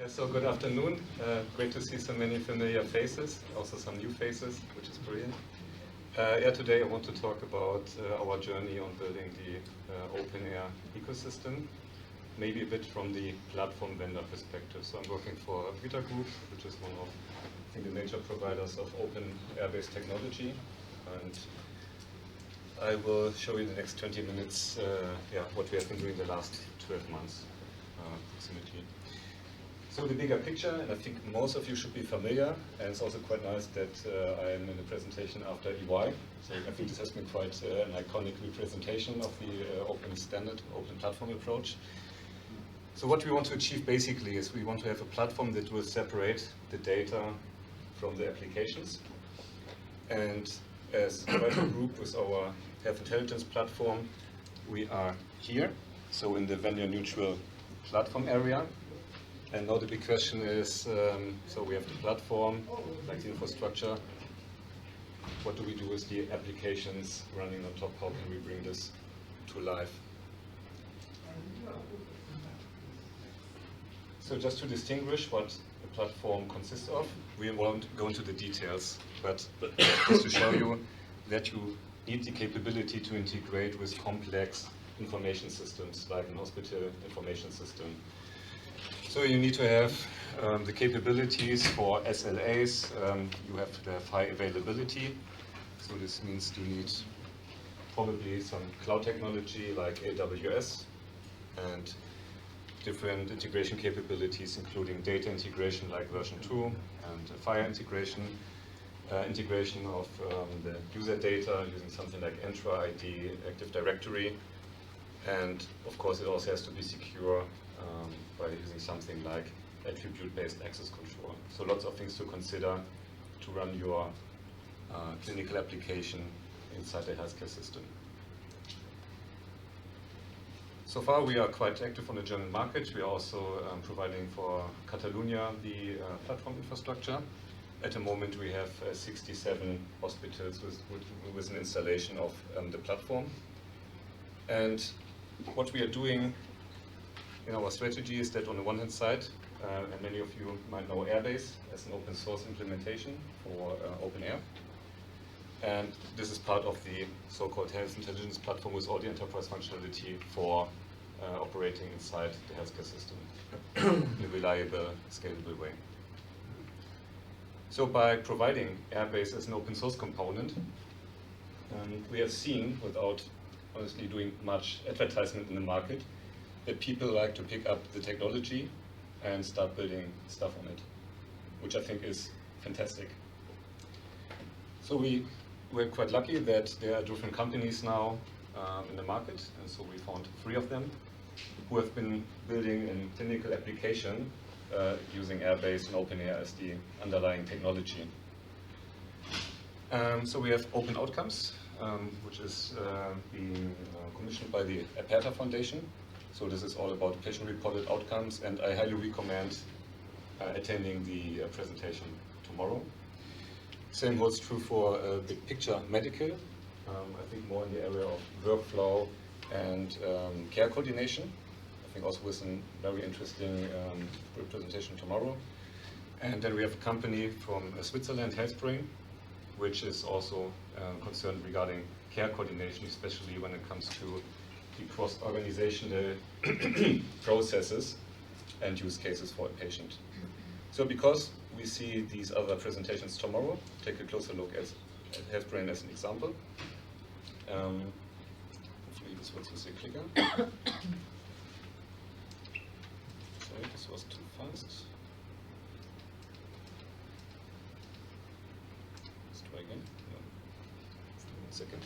Yeah, so good afternoon. Great to see so many familiar faces, also some new faces, which is brilliant. Today I want to talk about our journey on building the openEHR ecosystem, maybe a bit from the platform vendor perspective. So I'm working for vitagroup, which is one of, I think, the major providers of openEHR-based technology. And I will show you in the next 20 minutes what we have been doing the last 12 months, approximately. So the bigger picture, and I think most of you should be familiar, and it's also quite nice that I am in the presentation after EY. So I think this has been quite an iconic representation of the open standard, open platform approach. So what we want to achieve basically is we want to have a platform that will separate the data from the applications. And as a group with our health intelligence platform, we are here, so in the vendor neutral platform area. And now the big question is, so we have the platform, like the infrastructure. What do we do with the applications running on top? How can we bring this to life? So just to distinguish what the platform consists of, we won't go into the details, but just to show you that you need the capability to integrate with complex information systems, like an hospital information system. So you need to have the capabilities for SLAs. You have to have high availability. So this means you need probably some cloud technology like AWS and different integration capabilities, including data integration like version 2 and Fire integration, integration of the user data using something like Entra ID, Active Directory. And of course, it also has to be secure by using something like attribute-based access control. So lots of things to consider to run your clinical application inside the healthcare system. So far, we are quite active on the German market. We are also providing for Catalonia the platform infrastructure. At the moment, we have 67 hospitals with an installation of the platform. And what we are doing in our strategy is that on the one hand side, and many of you might know Airbase as an open source implementation for openEHR. And this is part of the so-called health intelligence platform with all the enterprise functionality for operating inside the healthcare system in a reliable, scalable way. So by providing Airbase as an open source component, we have seen, without honestly doing much advertisement in the market, that people like to pick up the technology and start building stuff on it, which I think is fantastic. So we're quite lucky that there are different companies now in the market, and so we found 3 of them who have been building a clinical application using Airbase and openEHR as the underlying technology. So we have Open Outcomes, which is being commissioned by the Aperta Foundation. So this is all about patient-reported outcomes, and I highly recommend attending the presentation tomorrow. Same holds true for Big Picture Medical, I think more in the area of workflow and care coordination. I think also with some very interesting presentation tomorrow. And then we have a company from Switzerland, HealthBrain, which is also concerned regarding care coordination, especially when it comes to the cross-organizational processes and use cases for a patient. So because we see these other presentations tomorrow, take a closer look at HealthBrain as an example. Hopefully this works with the clicker. Sorry, this was too fast. Let's try again. No. 1 second.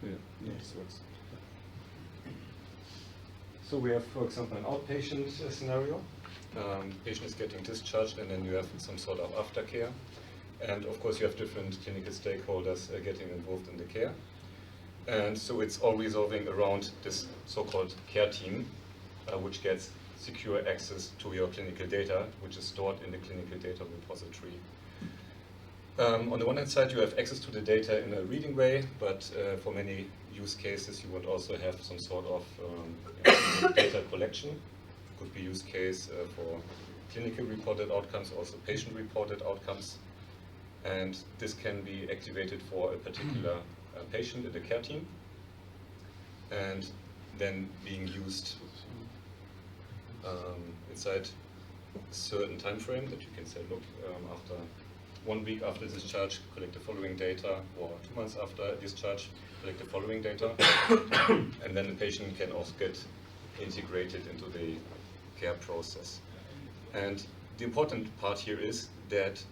Yeah, this works. So we have, for example, an outpatient scenario. Patient is getting discharged, and then you have some sort of aftercare. And of course, you have different clinical stakeholders getting involved in the care. And so it's all resolving around this so-called care team, which gets secure access to your clinical data, which is stored in the clinical data repository. On the one hand side, you have access to the data in a reading way, but for many use cases, you would also have some sort of data collection. Could be use case for clinical reported outcomes, also patient reported outcomes. And this can be activated for a particular patient in the care team, and then being used inside a certain time frame that you can say, look, after 1 week after discharge, collect the following data, or 2 months after discharge, collect the following data. And then the patient can also get integrated into the care process. And the important part here is that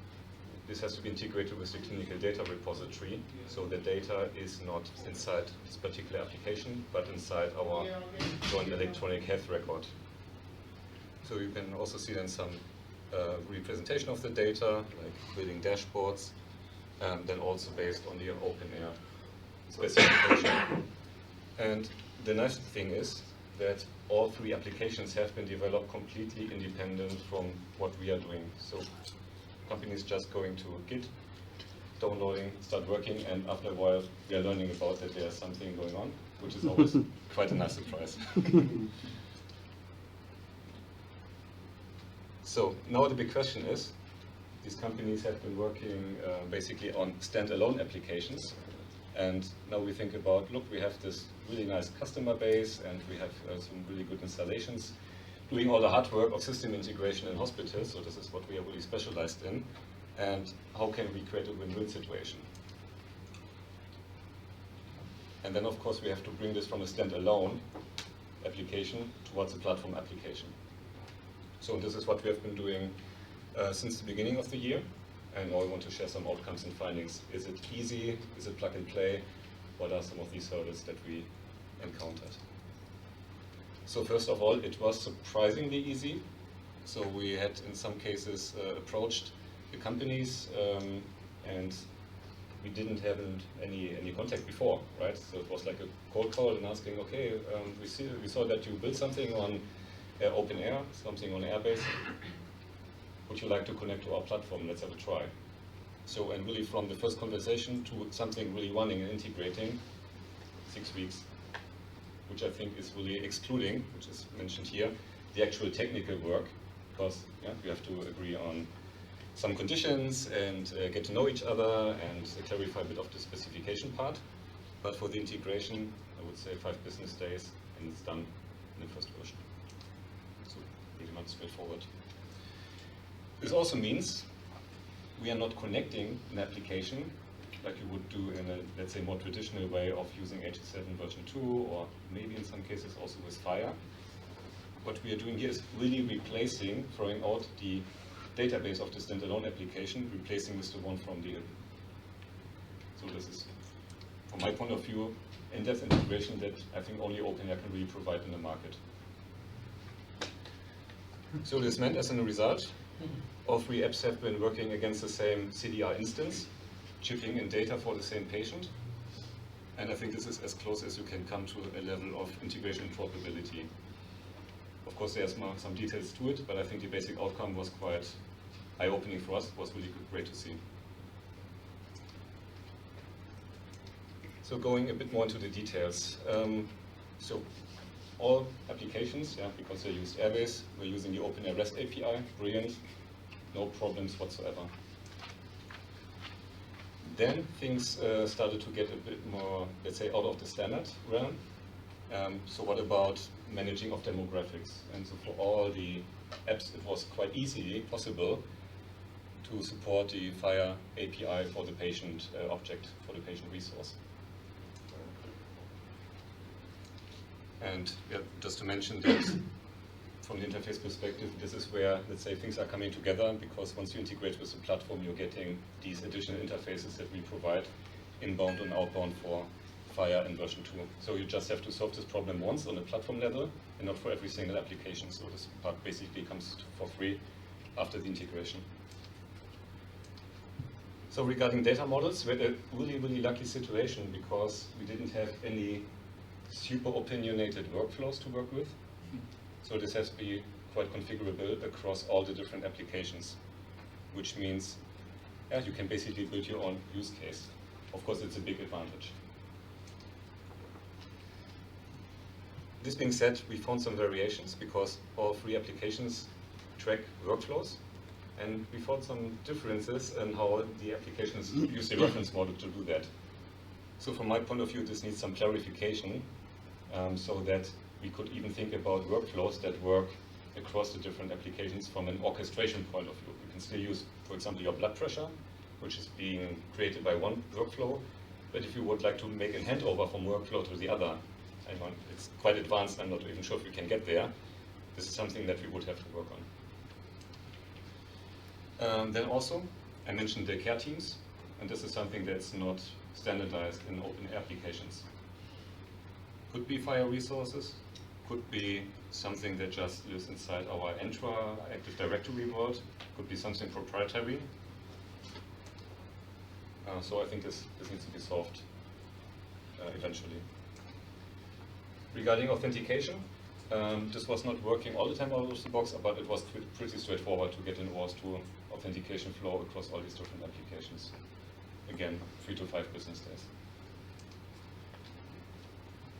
this has to be integrated with the clinical data repository, so the data is not inside this particular application, but inside our joint electronic health record. So you can also see then some representation of the data, like building dashboards, and then also based on the openEHR specification. And the nice thing is that all 3 applications have been developed completely independent from what we are doing. So companies just going to Git, downloading, start working, and after a while we are learning about that there's something going on, which is always quite a nice surprise. So now the big question is, these companies have been working basically on standalone applications, and now we think about, look, we have this really nice customer base, and we have some really good installations, doing all the hard work of system integration in hospitals, so this is what we are really specialized in, and how can we create a win-win situation? And then of course we have to bring this from a standalone application towards a platform application. So this is what we have been doing since the beginning of the year, and now I want to share some outcomes and findings. Is it easy? Is it plug and play? What are some of these hurdles that we encountered? So first of all, it was surprisingly easy. So we had in some cases approached the companies and we didn't have any contact before, right? So it was like a cold call and asking, okay, we saw that you built something on openEHR, something on Airbase. Would you like to connect to our platform? Let's have a try. So, and really from the first conversation to something really running and integrating, 6 weeks, which I think is really excluding, which is mentioned here, the actual technical work, because we have to agree on some conditions and get to know each other and clarify a bit of the specification part. But for the integration, I would say 5 business days, and it's done in the first version. So pretty much straightforward. This also means we are not connecting an application like you would do in a, let's say, more traditional way of using HL7 version 2, or maybe in some cases also with Fire. What we are doing here is really replacing, throwing out the database of the standalone application, replacing with the one from the in. So this is, from my point of view, in-depth integration that I think only openEHR can really provide in the market. So this meant, as a result, all 3 apps have been working against the same CDR instance, chipping in data for the same patient. And I think this is as close as you can come to a level of integration interoperability. Of course, there's some details to it, but I think the basic outcome was quite eye-opening for us. It was really great to see. So going a bit more into the details. So all applications, because they used Airbase, we're using the openEHR REST API. Brilliant. No problems whatsoever. Then things started to get a bit more, let's say, out of the standard realm. So what about managing of demographics? And so for all the apps, it was quite easily possible to support the Fire API for the patient object, for the patient resource. And just to mention that from the interface perspective, this is where, let's say, things are coming together, because once you integrate with the platform, you're getting these additional interfaces that we provide, inbound and outbound for Fire in version 2. So you just have to solve this problem once on a platform level and not for every single application. So this part basically comes for free after the integration. So regarding data models, we had a really, really lucky situation because we didn't have any super opinionated workflows to work with. So this has to be quite configurable across all the different applications, which means yeah, you can basically build your own use case. Of course, it's a big advantage. This being said, we found some variations because all three applications track workflows, and we found some differences in how the applications use the reference model to do that. So from my point of view, this needs some clarification so that we could even think about workflows that work across the different applications from an orchestration point of view. You can still use, for example, your blood pressure, which is being created by one workflow, but if you would like to make a handover from workflow to the other, it's quite advanced, I'm not even sure if we can get there. This is something that we would have to work on. Then also, I mentioned the care teams, and this is something that's not standardized in open applications. Could be fire resources, could be something that just lives inside our Entra Active Directory world, could be something proprietary. So I think this needs to be solved eventually. Regarding authentication, this was not working all the time out of the box, but it was pretty straightforward to get an OAuth2 authentication flow across all these different applications. Again, 3 to 5 business days.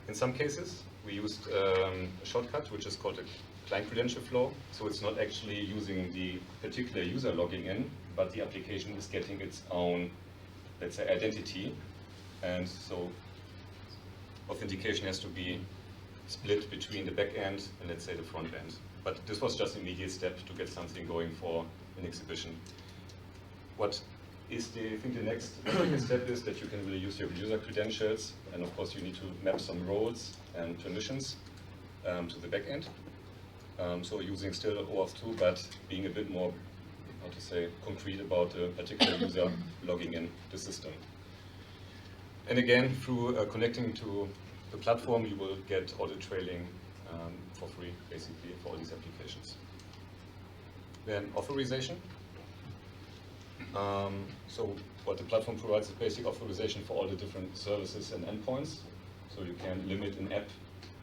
In some cases, we used a shortcut, which is called a client credential flow. So it's not actually using the particular user logging in, but the application is getting its own, let's say, identity. And so authentication has to be split between the back end and, let's say, the front end. But this was just an immediate step to get something going for an exhibition. What is I think the next step is that you can really use your user credentials, and of course you need to map some roles and permissions to the back end. So using still OAuth2, but being a bit more, how to say, concrete about a particular user logging in the system. And again, through connecting to the platform, you will get audit trailing for free, basically, for all these applications. Then authorization. So what the platform provides is basic authorization for all the different services and endpoints. So you can limit an app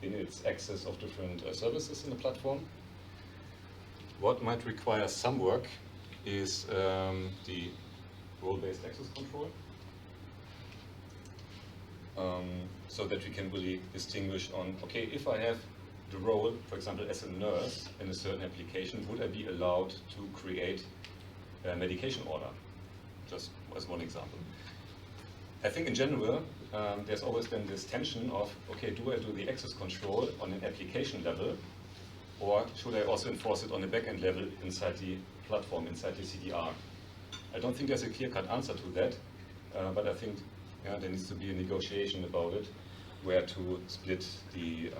in its access of different services in the platform. What might require some work is the role-based access control. So that we can really distinguish on, okay, if I have the role, for example, as a nurse in a certain application, would I be allowed to create a medication order? Just as one example. I think in general, there's always been this tension of, okay, do I do the access control on an application level, or should I also enforce it on the backend level inside the platform, inside the CDR? I don't think there's a clear-cut answer to that, but I think there needs to be a negotiation about it, where to split the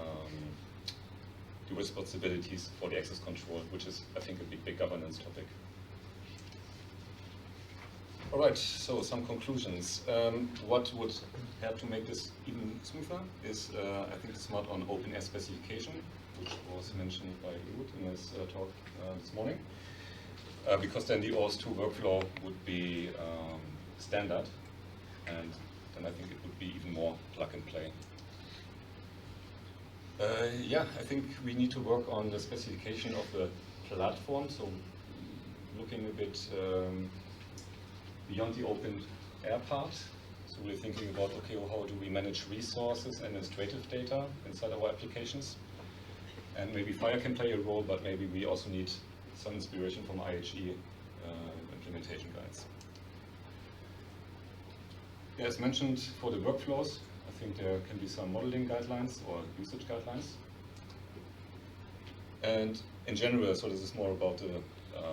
responsibilities for the access control, which is, I think, a big governance topic. All right, so some conclusions. What would help to make this even smoother is, I think, smart on openEHR specification, which was mentioned by Ruud in his talk this morning, because then the OAuth2 workflow would be standard, and then I think it would be even more plug and play. Yeah, I think we need to work on the specification of the platform, so looking a bit beyond the openEHR part. So we're thinking about, okay, well, how do we manage resources and administrative data inside our applications? And maybe Fire can play a role, but maybe we also need some inspiration from IHE implementation guides. Yeah, as mentioned, for the workflows, I think there can be some modeling guidelines or usage guidelines. And in general, so this is more about the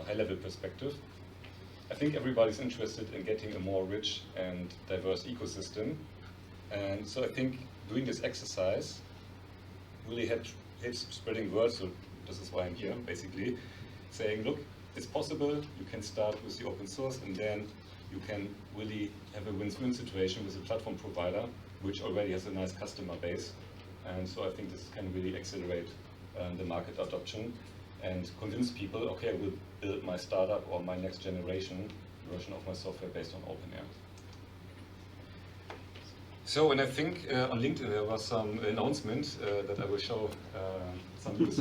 high-level perspective, I think everybody's interested in getting a more rich and diverse ecosystem. And so I think doing this exercise really helps spreading word. So this is why I'm here, basically, saying, look, it's possible. You can start with the open source, and then you can really have a win-win situation with a platform provider, which already has a nice customer base. And so I think this can really accelerate the market adoption and convince people, okay, I will build my startup or my next generation version of my software based on openEHR. So, and I think on LinkedIn there was some announcement that I will show some news.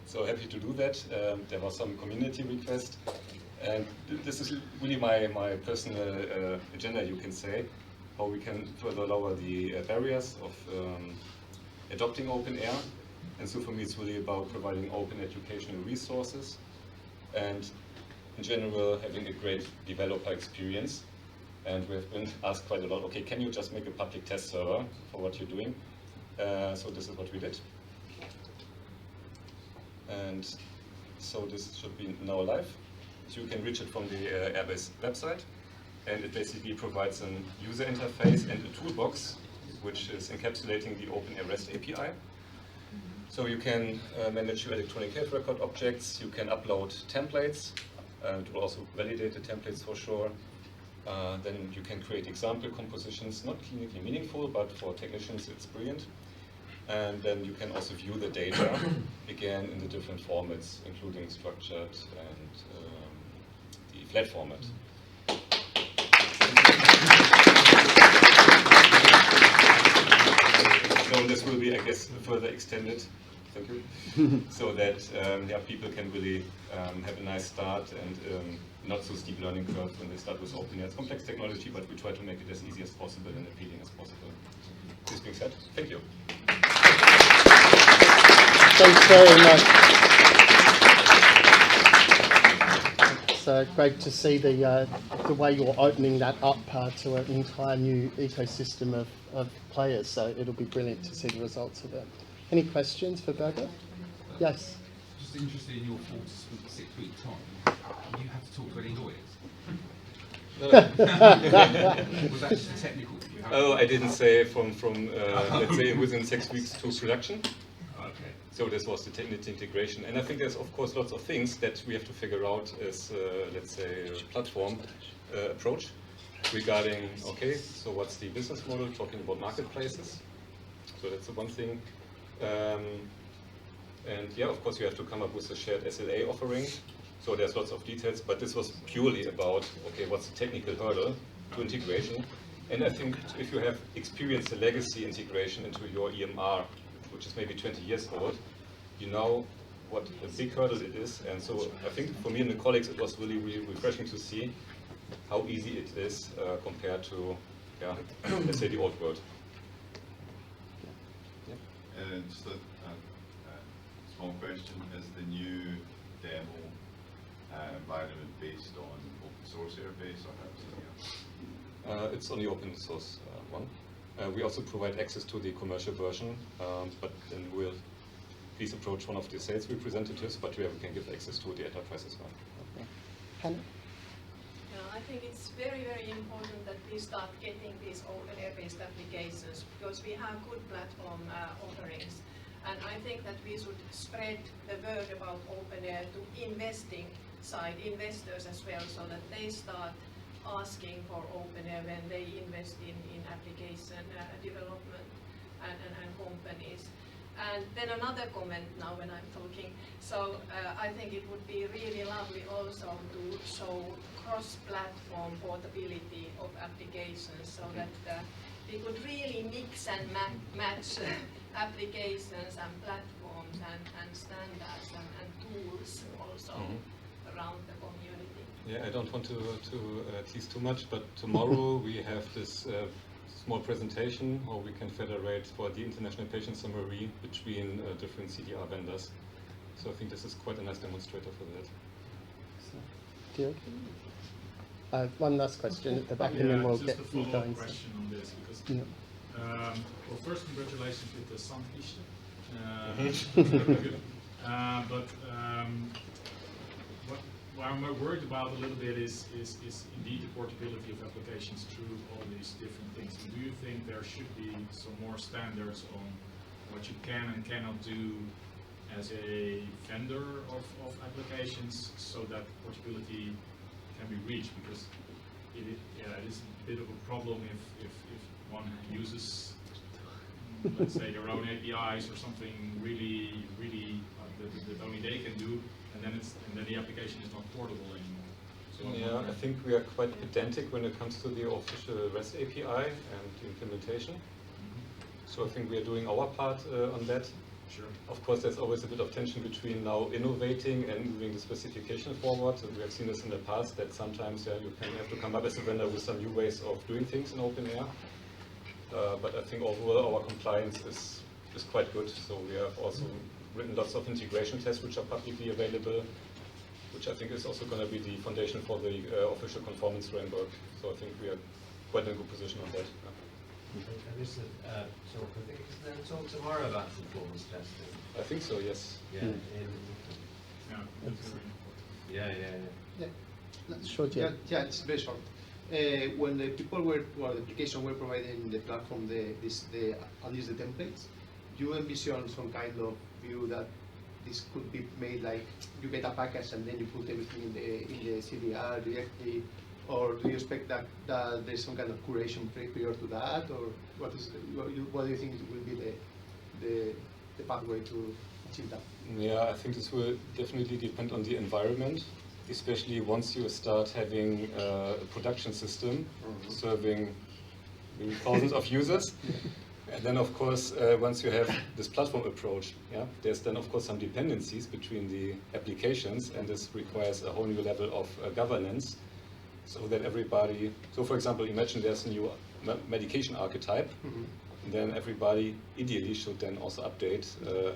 So happy to do that. There was some community request. And this is really my personal agenda, you can say, how we can further lower the barriers of adopting openEHR. And so for me it's really about providing open educational resources and in general having a great developer experience. And we have been asked quite a lot, okay, can you just make a public test server for what you're doing? So this is what we did. And so this should be now live. So you can reach it from the Airbase website. And it basically provides an user interface and a toolbox, which is encapsulating the openEHR REST API. So you can manage your electronic health record objects, you can upload templates, it will also validate the templates for sure. Then you can create example compositions, not clinically meaningful, but for technicians it's brilliant. And then you can also view the data, again, in the different formats, including structured and the flat format. So this will be, I guess, further extended. Thank you. So that people can really have a nice start and not so steep learning curve when they start with openEHR. It's complex technology, but we try to make it as easy as possible and appealing as possible. This being said, thank you. Thanks very much. It's great to see the way you're opening that up to an entire new ecosystem of players. So it'll be brilliant to see the results of it. Any questions for Birger? Yes. Just interested in your 4 to 6 week time. You have to talk to any lawyers. Was that just a technical? Oh, I didn't say from let's say within 6 weeks to production. Okay. So this was the technical integration, and I think there's of course lots of things that we have to figure out as let's say a platform approach regarding okay, so what's the business model? Talking about marketplaces. So that's the one thing. And yeah, of course you have to come up with a shared SLA offering. So there's lots of details, but this was purely about, okay, what's the technical hurdle to integration? And I think if you have experienced the legacy integration into your EMR, which is maybe 20 years old, you know what a big hurdle it is. And so I think for me and the colleagues, it was really, really refreshing to see how easy it is compared to, yeah, let's say the old world. Just a small question, is the new demo environment based on open source airbase or how is it? It's on the open source one. We also provide access to the commercial version, but then we'll please approach one of the sales representatives, but we can give access to the enterprise as well. Hannah? I think it's very, very important that we start getting these openEHR-based applications because we have good platform offerings. And I think that we should spread the word about openEHR to investing side investors as well, so that they start asking for openEHR when they invest in application development and companies. And then another comment now when I'm talking. So I think it would be really lovely also to show cross-platform portability of applications so that we could really mix and match applications and platforms and standards and tools also around the community. Yeah, I don't want to tease too much, but tomorrow we have this small presentation how we can federate for the international patient summary between different CDR vendors. So I think this is quite a nice demonstrator for that. One last question at the back, and then we'll get you going. Just a follow-up question on this, because well, first congratulations with the Sandkiste. What I'm worried about a little bit is indeed the portability of applications through all these different things. Do you think there should be some more standards on what you can and cannot do as a vendor of applications so that portability can be reached? Because it is a bit of a problem if one uses, let's say, their own APIs or something really that only they can do, and then the application is not portable anymore. So yeah, I think we are quite pedantic when it comes to the official REST API and the implementation. So I think we are doing our part on that. Sure. Of course, there's always a bit of tension between now innovating and moving the specification forward. So we have seen this in the past that sometimes you have to come up as a vendor with some new ways of doing things in openEHR. But I think overall our compliance is quite good. So we have also written lots of integration tests which are publicly available, which I think is also going to be the foundation for the official conformance framework. So I think we are quite in a good position on that. And this is talk, I think, is there a talk tomorrow about performance testing? I think so, yes. Yeah, Yeah, that's very important. yeah. Sure, Jim. Yeah, it's very short. When the people were, or the application were providing the platform, at least the templates, do you envision some kind of view that this could be made like you get a package and then you put everything in the CDR directly, or do you expect that there's some kind of curation prior to that, or what do you think will be the pathway to achieve that? Yeah, I think this will definitely depend on the environment, especially once you start having a production system serving maybe thousands of users. And then, of course, once you have this platform approach, there's then, of course, some dependencies between the applications, and this requires a whole new level of governance, so that everybody, so for example, imagine there's a new medication archetype, and then everybody ideally should then also update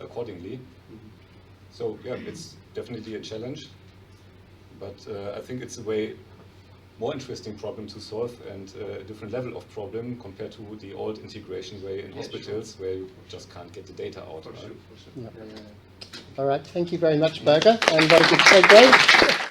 accordingly. So yeah, it's definitely a challenge, but I think it's a way more interesting problem to solve, and a different level of problem compared to the old integration way in hospitals, where you just can't get the data out. For Right? sure. Yeah. All right, thank you very much, Birger, and very good segue.